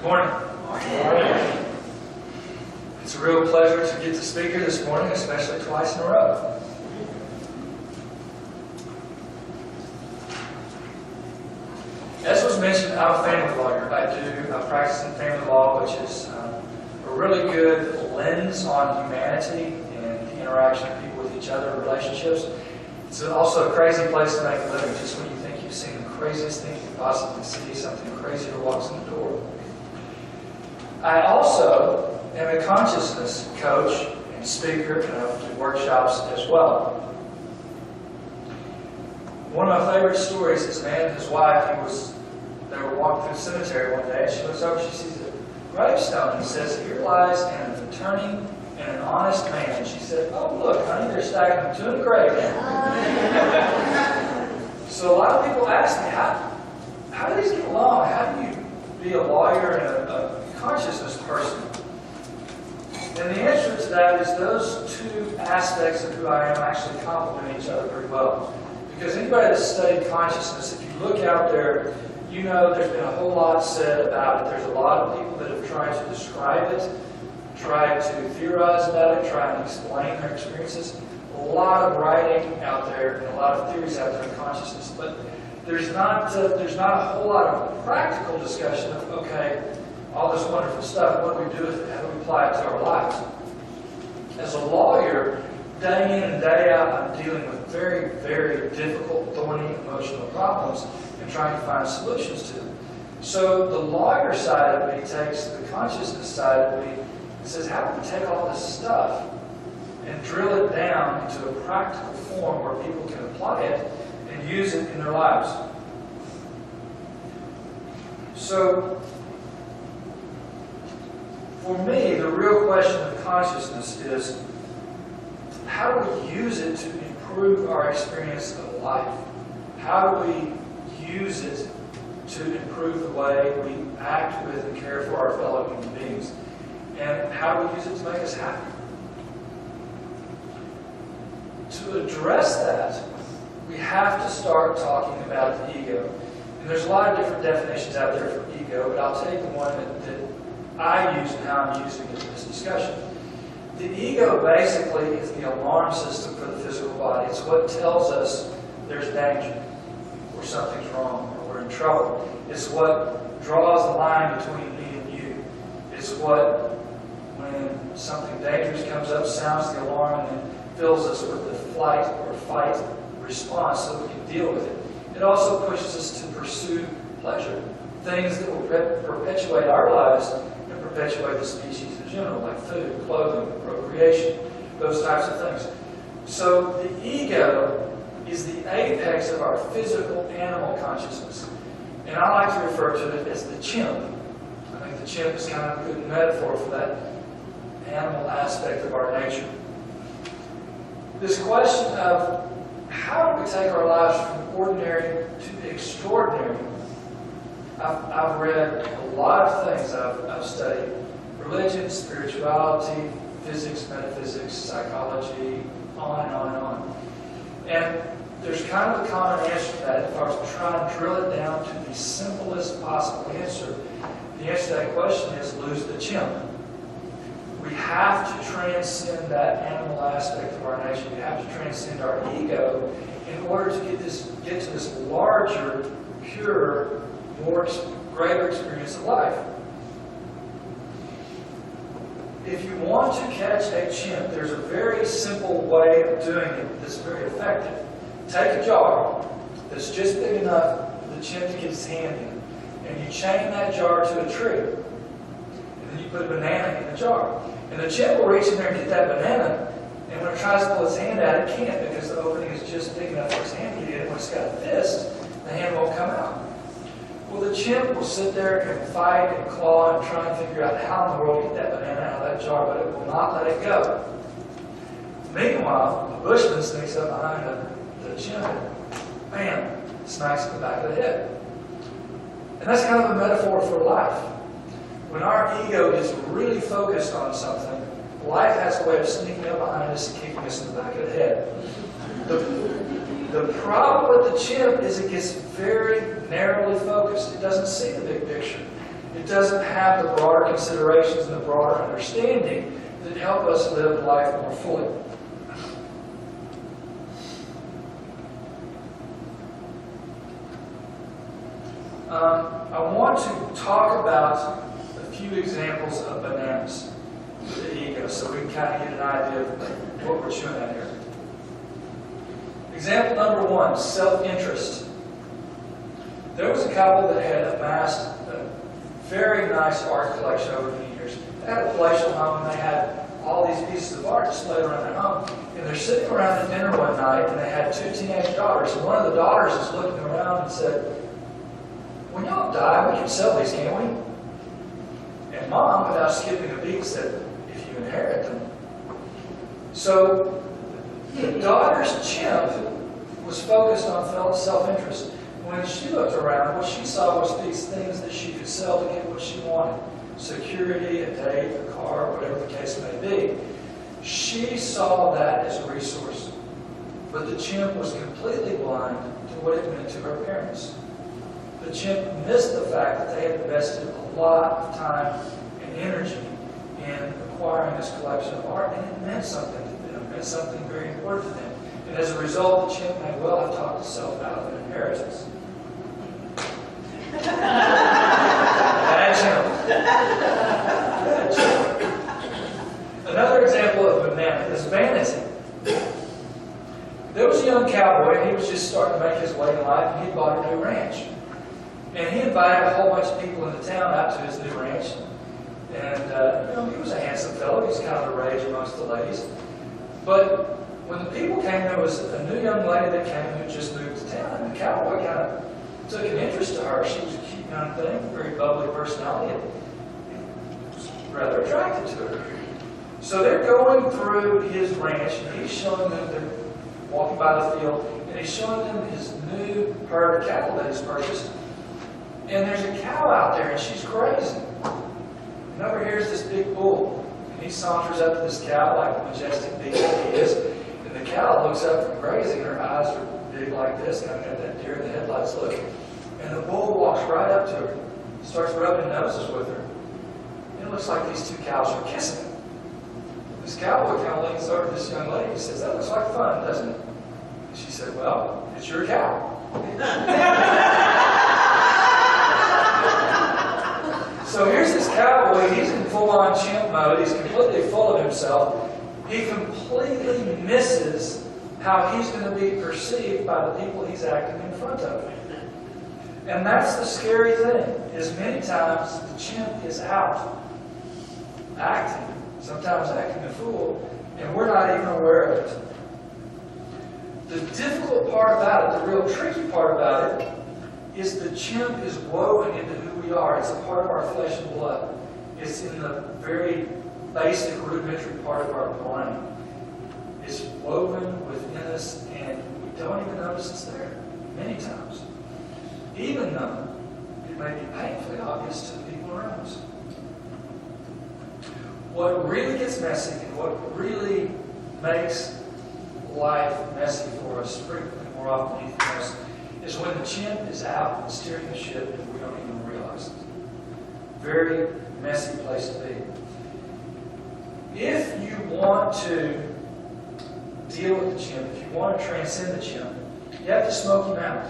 Morning. Morning. It's a real pleasure to get to speak here this morning, especially twice in a row. As was mentioned, I'm a family lawyer. I practice in family law, which is a really good lens on humanity and the interaction of people with each other and relationships. It's also a crazy place to make a living. Just when you think you've seen the craziest thing you could possibly see, something crazier walks in the door. I also am a consciousness coach and speaker, and I do workshops as well. One of my favorite stories is a man and his wife. They were walking through the cemetery one day, and she looks over, she sees a gravestone. He says, "Here lies an attorney and an honest man." And she said, "Oh, look, honey, they're stacking them two in the grave now." So a lot of people ask me, how do these get along? How do you be a lawyer and a consciousness person? And the answer to that is those two aspects of who I am actually complement each other pretty well. Because anybody that's studied consciousness, if you look out there, you know there's been a whole lot said about it. There's a lot of people that have tried to describe it, tried to theorize about it, try and explain their experiences. A lot of writing out there and a lot of theories out there in consciousness. But there's not a whole lot of practical discussion of, okay, all this wonderful stuff, what do we do with it? How do we apply it to our lives? As a lawyer, day in and day out, I'm dealing with very, very difficult, thorny, emotional problems and trying to find solutions to them. So the lawyer side of me takes the consciousness side of me and says, how do we take all this stuff and drill it down into a practical form where people can apply it and use it in their lives? So for me, the real question of consciousness is, how do we use it to improve our experience of life? How do we use it to improve the way we act with and care for our fellow human beings? And how do we use it to make us happy? To address that, we have to start talking about the ego. And there's a lot of different definitions out there for ego, but I'll take the one that I use and how I'm using it in this discussion. The ego basically is the alarm system for the physical body. It's what tells us there's danger, or something's wrong, or we're in trouble. It's what draws the line between me and you. It's what, when something dangerous comes up, sounds the alarm and then fills us with the flight or fight response so that we can deal with it. It also pushes us to pursue pleasure, things that will perpetuate our lives and perpetuate the species in general, like food, clothing, procreation, those types of things. So the ego is the apex of our physical animal consciousness. And I like to refer to it as the chimp. I think the chimp is kind of a good metaphor for that animal aspect of our nature. This question of how do we take our lives from ordinary to extraordinary? I've read a lot of things. I've studied religion, spirituality, physics, metaphysics, psychology, on and on and on. And there's kind of a common answer to that. If I was to try and drill it down to the simplest possible answer, the answer to that question is lose the chimp. We have to transcend that animal aspect of our nature. We have to transcend our ego in order to get to this larger, purer, greater experience of life. If you want to catch a chimp, there's a very simple way of doing it that's very effective. Take a jar that's just big enough for the chimp to get his hand in, and you chain that jar to a tree. And then you put a banana in the jar. And the chimp will reach in there and get that banana, and when it tries to pull its hand out, it can't because the opening is just big enough for his hand to get in. When it's got a fist, the hand won't come out. Well, the chimp will sit there and fight and claw and try and figure out how in the world to get that banana out of that jar, but it will not let it go. Meanwhile, a bushman sneaks up behind the chimp and bam, smacks it in the back of the head. And that's kind of a metaphor for life. When our ego is really focused on something, life has a way of sneaking up behind us and kicking us in the back of the head. The problem with the chimp is it gets very narrowly focused. It doesn't see the big picture. It doesn't have the broader considerations and the broader understanding that help us live life more fully. I want to talk about a few examples of bananas with the ego so we can kind of get an idea of what we're chewing at here. Example number 1, self-interest. There was a couple that had amassed a very nice art collection over many years. They had a palatial home and they had all these pieces of art displayed around their home. And they're sitting around at dinner one night and they had 2 teenage daughters. And one of the daughters is looking around and said, "When y'all die, we can sell these, can't we?" And Mom, without skipping a beat, said, "If you inherit them." So the daughter's chimp was focused on self-interest. When she looked around, what she saw was these things that she could sell to get what she wanted. Security, a date, a car, whatever the case may be. She saw that as a resource. But the chimp was completely blind to what it meant to her parents. The chimp missed the fact that they had invested a lot of time and energy in acquiring this collection of art, and it meant something to them. It meant something very important to them. And as a result, the chimp may well have talked itself out of an inheritance. Bad chimp. Bad chimp. Another example of banana is vanity. There was a young cowboy, and he was just starting to make his way in life, and he bought a new ranch. And he invited a whole bunch of people in the town out to his new ranch. And he was a handsome fellow. He was kind of the rage amongst the ladies. But when the people came, there was a new young lady that came who just moved to town. And the cowboy kind of took an interest to her. She was a cute young thing, very bubbly personality, and was rather attracted to her. So they're going through his ranch, and he's showing them, they're walking by the field, and he's showing them his new herd of cattle that he's purchased. And there's a cow out there, and she's grazing. And over here's this big bull. And he saunters up to this cow like the majestic beast that he is. And the cow looks up from grazing, and her eyes are big like this, kind of got that deer in the headlights look. And the bull walks right up to her, starts rubbing noses with her. And it looks like these two cows are kissing. This cowboy kind of leans over to this young lady and says, "That looks like fun, doesn't it?" And she said, "Well, it's your cow." So here's this cowboy, he's in full-on chimp mode, he's completely full of himself. He completely misses how he's going to be perceived by the people he's acting in front of. And that's the scary thing, is many times the chimp is out, acting, sometimes acting a fool, and we're not even aware of it. The difficult part about it, the real tricky part about it, is the chimp is woven into who we are. It's a part of our flesh and blood. It's in the very basic, rudimentary part of our brain. It's woven within us, and we don't even notice it's there, many times. Even though it may be painfully obvious to the people around us. What really gets messy and what really makes life messy for us, frequently more often than anything else, is when the chimp is out and steering the ship and we don't even realize it. Very messy place to be. If you want to deal with the chimp, if you want to transcend the chimp, you have to smoke him out.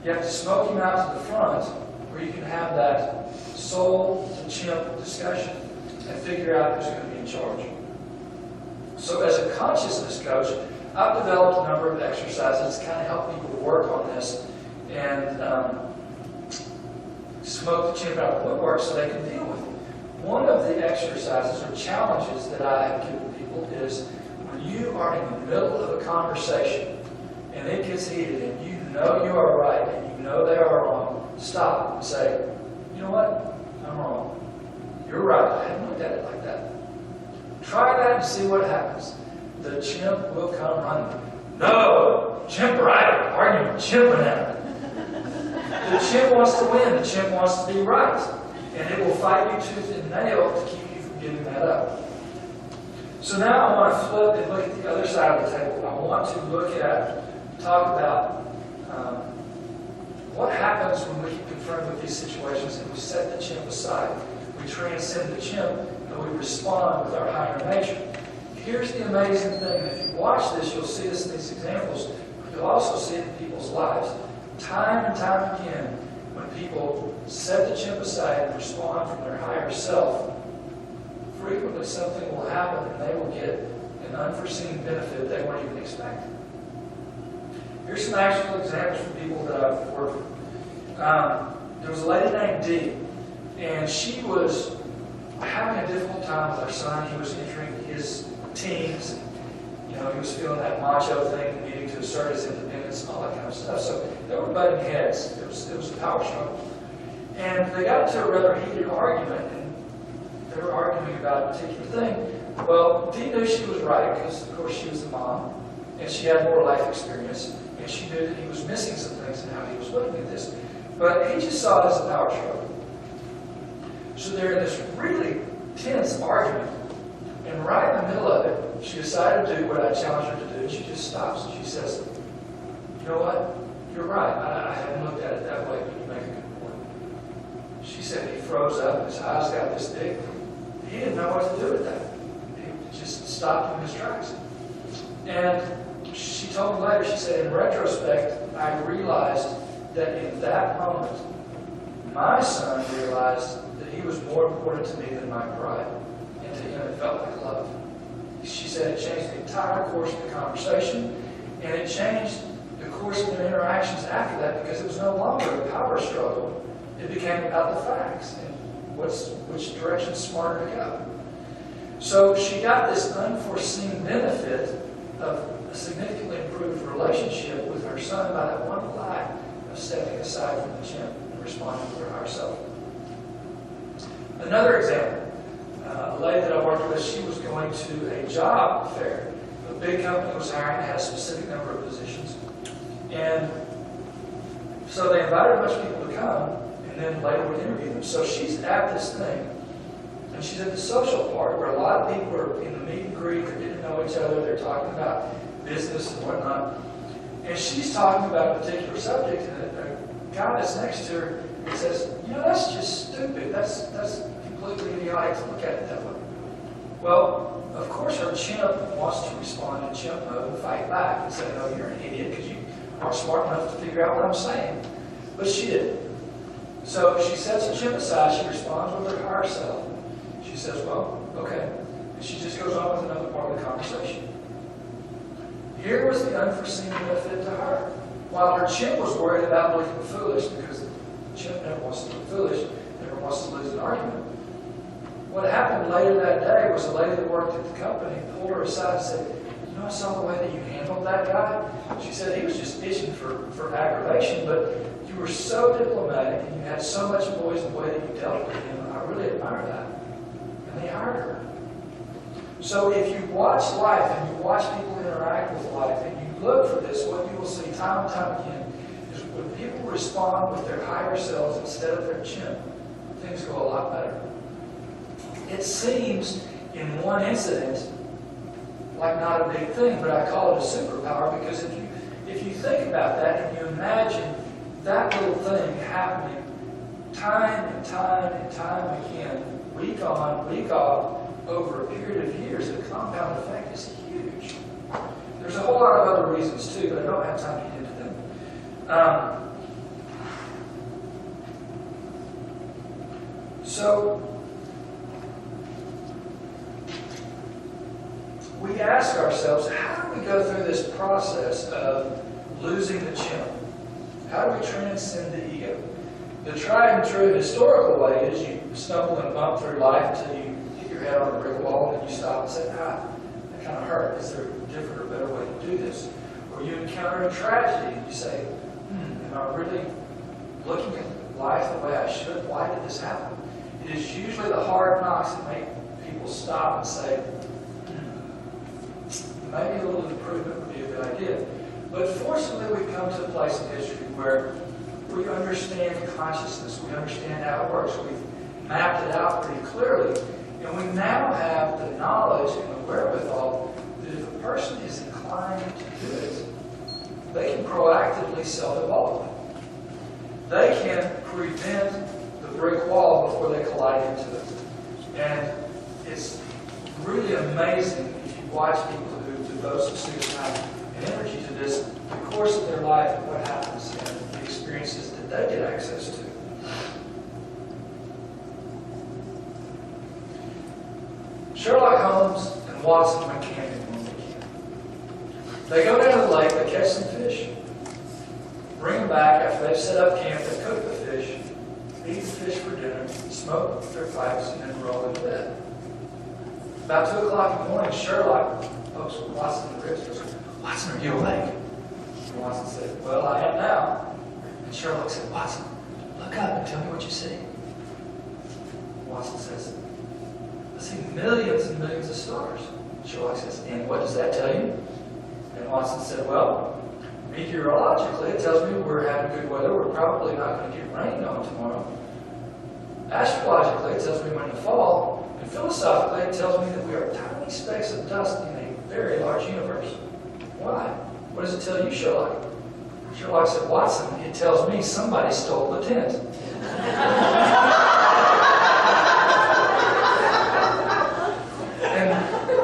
You have to smoke him out to the front where you can have that soul to chimp discussion and figure out who's going to be in charge. So as a consciousness coach, I've developed a number of exercises to kind of help people work on this and smoke the chimp out of the woodwork so they can deal with it. One of the exercises or challenges that I have given people is when you are in the middle of a conversation and it gets heated and you know you are right and you know they are wrong, stop and say, "You know what? I'm wrong. You're right. I hadn't looked at it like that. Try that and see what happens." The chimp will come running. "No, chimp right. Why are you chimping at me?" The chimp wants to win. The chimp wants to be right. And it will fight you tooth and nail to keep you from giving that up. So now I want to flip and look at the other side of the table. I want to talk about what happens when we get confronted with these situations and we set the chimp aside. We transcend the chimp, and we respond with our higher nature. Here's the amazing thing. If you watch this, you'll see this in these examples. You'll also see it in people's lives. Time and time again, when people set the chimp aside and respond from their higher self, frequently something will happen and they will get an unforeseen benefit they weren't even expecting. Here's some actual examples from people that I've worked with. There was a lady named Dee, and she was having a difficult time with her son. He was entering his teens. You know, he was feeling that macho thing, needing to assert his independence and all that kind of stuff. So they were butting heads. It was a power struggle. And they got into a rather heated argument, and they were arguing about a particular thing. Well, Dee knew she was right, because, of course, she was the mom, and she had more life experience, and she knew that he was missing some things in how he was looking at this. But he just saw it as a power struggle. So they're in this really tense argument, and right in the middle of it, she decided to do what I challenged her to do. She just stops and she says, "You know what? You're right. I hadn't looked at it that way, but you make a good point." She said he froze up, his eyes got this big. He didn't know what to do with that. He just stopped in his tracks. And she told me later, she said, "In retrospect, I realized that in that moment, my son realized that he was more important to me than my pride. And to him, it felt like love." She said it changed the entire course of the conversation, and it changed the course of their interactions after that, because it was no longer a power struggle. It became about the facts and which direction is smarter to go. So she got this unforeseen benefit of a significantly improved relationship with her son by that one lie of stepping aside from the chimp and responding to her higher self. Another example. A lady that I worked with, she was going to a job fair. A big company was hiring, had a specific number of positions. And so they invited a bunch of people to come, and then later would interview them. So she's at this thing, and she's at the social part where a lot of people are in the meet and greet, they're getting to know each other, they're talking about business and whatnot. And she's talking about a particular subject, and a guy that's next to her says, "You know, that's just stupid. That's completely idiotic to look at it that way." Well, of course, her chimp wants to respond in chimp mode and fight back and say, "No, you're an idiot because you aren't smart enough to figure out what I'm saying." But she didn't. So she sets the chimp aside. She responds with her higher self. She says, "Well, okay." And she just goes on with another part of the conversation. Here was the unforeseen benefit to her. While her chimp was worried about looking foolish, because the chimp never wants to look foolish, never wants to lose an argument. What happened later that day was a lady that worked at the company pulled her aside and said, "You know, I saw the way that you handled that guy." She said he was just itching for aggravation, but you were so diplomatic and you had so much poise in the way that you dealt with him. I really admire that. And they hired her. So if you watch life and you watch people interact with life and you look for this, what you will see time and time again is when people respond with their higher selves instead of their chimp, things go a lot better. It seems in one incident like not a big thing, but I call it a superpower, because if you think about that and you imagine that little thing happening time and time and time again, week on, week off, over a period of years, the compound effect is huge. There's a whole lot of other reasons too, but I don't have time to get into them. So we ask ourselves, how do we go through this process of losing the chimp? How do we transcend the ego? The tried and true historical way is you stumble and bump through life until you hit your head on a brick wall, and then you stop and say, that kind of hurt. Is there a different or better way to do this? Or you encounter a tragedy and you say, am I really looking at life the way I should? Why did this happen? It is usually the hard knocks that make people stop and say, maybe a little improvement would be a good idea. But fortunately, we've come to a place in history where we understand consciousness, we understand how it works, we've mapped it out pretty clearly, and we now have the knowledge and the wherewithal that if a person is inclined to do it, they can proactively self-evolve. They can prevent the brick wall before they collide into it. And it's really amazing if you watch people who devote some serious time and energy to this, the course of their life and what happens and the experiences that they get access to. Sherlock Holmes and Watson went camping one weekend. They go down to the lake, they catch some fish, bring them back after they've set up camp, they cook the fish, eat the fish for dinner, smoke their pipes, and then roll into bed. About 2 o'clock in the morning, Sherlock pokes Watson in the ribs and goes, "Watson, are you awake?" And Watson said, "Well, I am now." And Sherlock said, "Watson, look up and tell me what you see." Watson says, "I see millions and millions of stars." Sherlock says, "And what does that tell you?" And Watson said, "Well, meteorologically, it tells me we're having good weather. We're probably not going to get rain on tomorrow. Astrologically, it tells me we're in the fall. And philosophically, it tells me that we are tiny specks of dust in a very large universe." "Why? What does it tell you, Sherlock?" Sherlock said, "Watson, it tells me somebody stole the tent."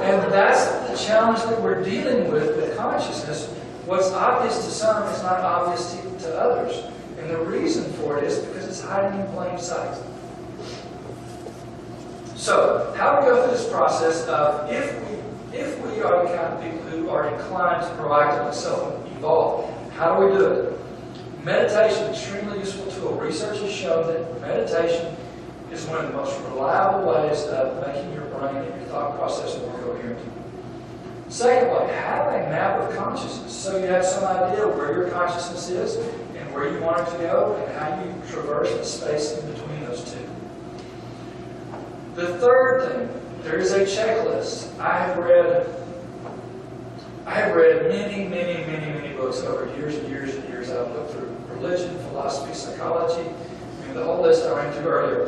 And that's the challenge that we're dealing with consciousness. What's obvious to some is not obvious to others. And the reason for it is because it's hiding in plain sight. So, how do we go through this process of if we are the kind of people who are inclined to proactively self-evolve, how do we do it? Meditation is an extremely useful tool. Research has shown that meditation is one of the most reliable ways of making your brain and your thought process more coherent. Secondly, have a map of consciousness so you have some idea where your consciousness is and where you want it to go and how you traverse the space in between those two. The third thing, there is a checklist. I have read many books over years and years and years. I've looked through religion, philosophy, psychology, the whole list I ran through earlier.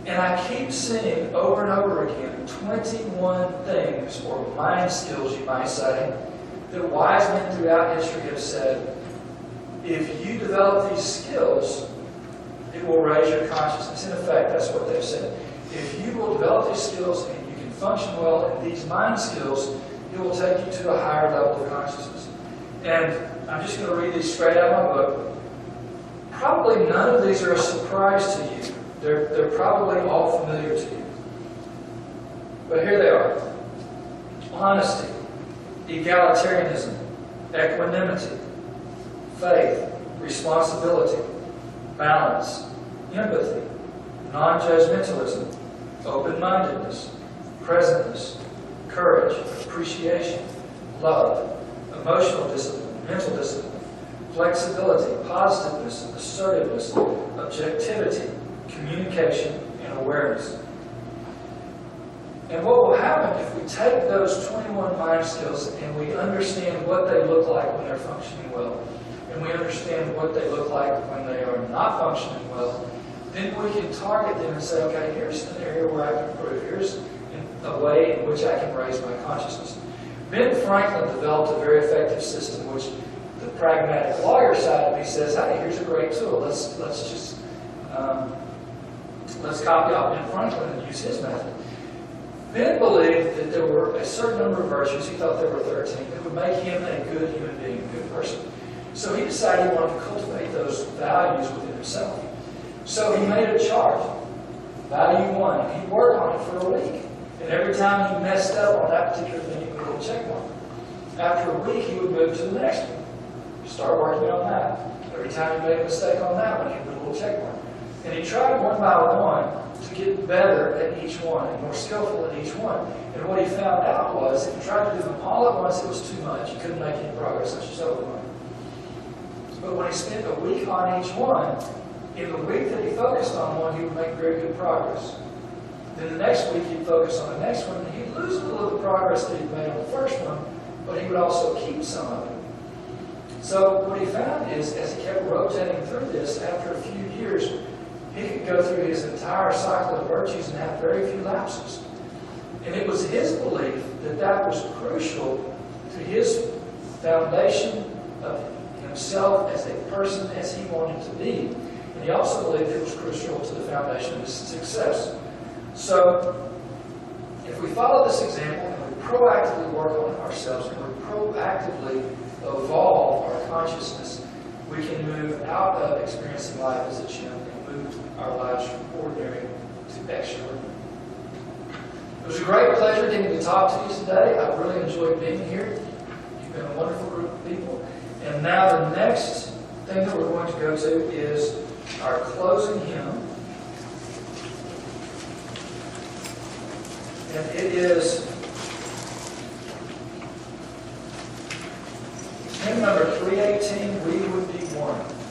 And I keep seeing over and over again 21 things, or mind skills you might say, that wise men throughout history have said, if you develop these skills, it will raise your consciousness. In effect, that's what they've said. If you will develop these skills and you can function well in these mind skills, it will take you to a higher level of consciousness. And I'm just going to read these straight out of my book. Probably none of these are a surprise to you. They're probably all familiar to you. But here they are. Honesty, egalitarianism, equanimity, faith, responsibility, balance, empathy, non-judgmentalism, open-mindedness, presentness, courage, appreciation, love, emotional discipline, mental discipline, flexibility, positiveness, assertiveness, objectivity, communication, and awareness. And what will happen if we take those 21 mind skills and we understand what they look like when they're functioning well, and we understand what they look like when they are not functioning well, then we can target them and say, okay, here's an area where I can improve. Here's a way in which I can raise my consciousness. Ben Franklin developed a very effective system, which the pragmatic lawyer side of me says, hey, here's a great tool. Let's copy out Ben Franklin and use his method. Ben believed that there were a certain number of virtues, he thought there were 13, that would make him a good human being, a good person. So he decided he wanted to cultivate those values within himself. So he made a chart, value 1, and he'd work on it for a week. And every time he messed up on that particular thing, he would put a little check mark. After a week, he would move to the next one, start working on that. Every time he made a mistake on that one, he'd put a little check mark. And he tried one by one to get better at each one and more skillful at each one. And what he found out was if he tried to do them all at once, it was too much. He couldn't make any progress, such as overwhelm. But when he spent a week on each one, in the week that he focused on one, he would make very good progress. Then the next week, he'd focus on the next one, and he'd lose a little of the progress that he'd made on the first one, but he would also keep some of it. So what he found is, as he kept rotating through this, after a few years, he could go through his entire cycle of virtues and have very few lapses. And it was his belief that that was crucial to his foundation of himself as a person as he wanted to be. And he also believed it was crucial to the foundation of his success. So, if we follow this example and we proactively work on ourselves and we proactively evolve our consciousness, we can move out of experiencing life as a chimp and move our lives from ordinary to extraordinary. It was a great pleasure getting to talk to you today. I really enjoyed being here. You've been a wonderful group of people. And now the next thing that we're going to go to is our closing hymn. And it is hymn number 318, We Would Be One.